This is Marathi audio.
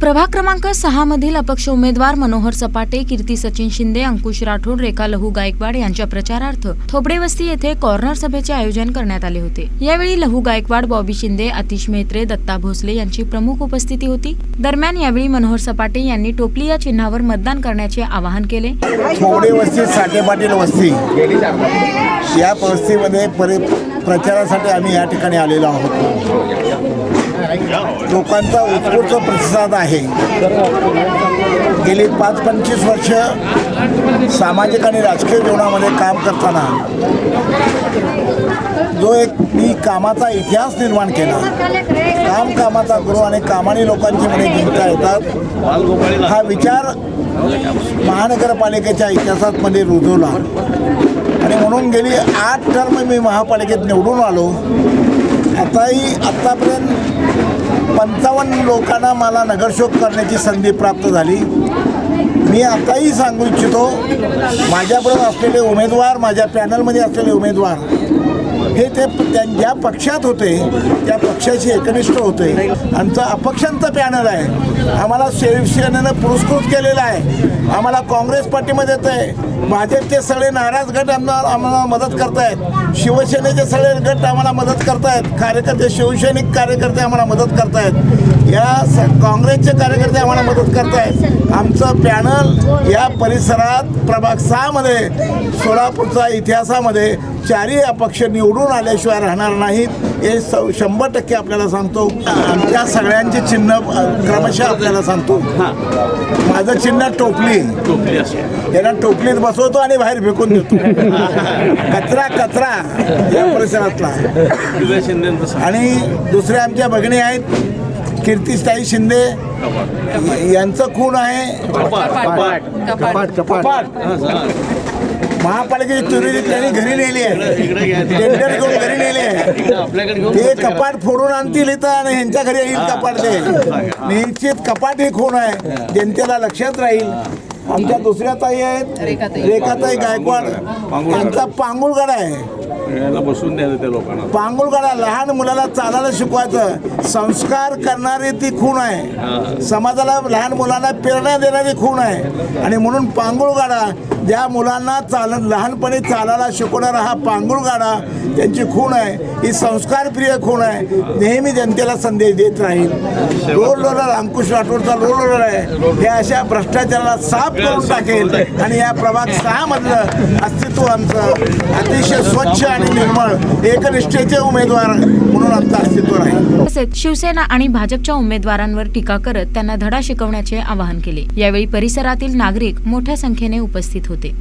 प्रभाग क्रमांक 6 मधील अपक्ष उमेदवार मनोहर सपाटे, कीर्ती सचिन शिंदे, अंकुश राठोड, रेखा लहू गायकवाड यांच्या प्रचारार्थ थोबडे वस्ती येथे कॉर्नर सभेचे आयोजन करण्यात आले होते। यावेळी लहू गायकवाड, बॉबी शिंदे, आतिश मेहत्रे, दत्ता भोसले यांची प्रमुख उपस्थिती होती। दरम्यान यावेळी मनोहर सपाटे यांनी टोपली या चिन्हावर मतदान करण्याचे आवाहन केले। थोबडे वस्ती, साठे पाटील वस्ती या वस्तीमध्ये प्रचारासाठी आम्ही या ठिकाणी आलेलो आहोत। लोकांचा उत्स्फूर्त प्रतिसाद आहे। गेली 5-25 वर्ष सामाजिक आणि राजकीय जीवनामध्ये काम करताना जो एक मी कामाचा इतिहास निर्माण केला, कामाचा गुरु आणि कामाने लोकांची मने जिंकता येतात हा विचार महानगरपालिकेच्या इतिहासात मध्ये रुजवला आणि म्हणून गेली 8 टर्म मी महापालिकेत निवडून आलो। आतापर्यंत 55 लोकांना मला नगरसेवक करण्याची संधी प्राप्त झाली। मी आताही सांगू इच्छितो, माझ्याबरोबर असलेले उमेदवार, माझ्या पॅनलमध्ये असलेले उमेदवार हे ते ज्या पक्षात होते त्या पक्षाशी एकनिष्ठ होते। आमचा अपक्षांचं पॅनल आहे, आम्हाला शिवसेनेनं पुरस्कृत केलेला आहे, आम्हाला काँग्रेस पार्टीमध्ये येत आहे, भाजपचे सगळे नाराज गट आम्हाला मदत करतायत, शिवसेनेचे सगळे गट आम्हाला मदत करतायत, कार्यकर्ते शिवसैनिक कार्यकर्ते आम्हाला मदत करतायत, या काँग्रेसचे कार्यकर्ते आम्हाला मदत करतायत। आमचं पॅनल या परिसरात प्रभाग 6 मध्ये सोलापूरच्या इतिहासामध्ये चारही अपक्ष निवडून आल्याशिवाय राहणार नाहीत, हे 100% आपल्याला सांगतो। आमच्या सगळ्यांचे चिन्ह क्रमशः आपल्याला सांगतो। माझं चिन्ह टोपली, यांना टोपलीत बसवतो आणि बाहेर फेकून देतो, कचरा या परिसरातला। आणि दुसरे आमच्या भगिनी आहेत कीर्तीताई शिंदे, यांचं खून आहे कपाट महापालिकेची चोरी त्यांनी घरी नेली आहे, टेंडर घेऊन घरी नेली आहे। ते कपाट फोडून आणतील इथं आणि ह्यांच्या घरी येईल कपाट ते निश्चित कपाट हे खून आहे, जनतेला लक्षात राहील। आमच्या दुसऱ्या ताई आहेत रेखाताई गायकवाड, यांचा पांगुळगडा आहे, बसून द्यायचं त्या लोकांना। पांगुळगडा लहान मुलाला चालायला शिकवायचं, संस्कार करणारी ती खूण आहे, समाजाला लहान मुलांना प्रेरणा देणारी खूण आहे। आणि म्हणून पांगुळगडा ज्या मुलांना लहानपणी चालायला शिकवणारा हा पांगुळगडा त्यांची खूण आहे, ही संस्कारप्रिय खूण आहे, नेहमी जनतेला संदेश देत राहील। रोल रोलर अंकुश राठोडचा रोल रोलर आहे, हे अशा भ्रष्टाचाराला साफ करून टाकेल आणि या प्रभाग 6 मधलं अस्तित्व आमचं अतिशय स्वच्छ आणि निर्मळ एकनिष्ठेचे उमेदवार म्हणून आमचं अस्तित्व राहील। तसेच शिवसेना आणि भाजपच्या उमेदवारांवर टीका करत त्यांना धडा शिकवण्याचे आवाहन केले। यावेळी परिसरातील नागरिक मोठ्या संख्येने उपस्थित होते।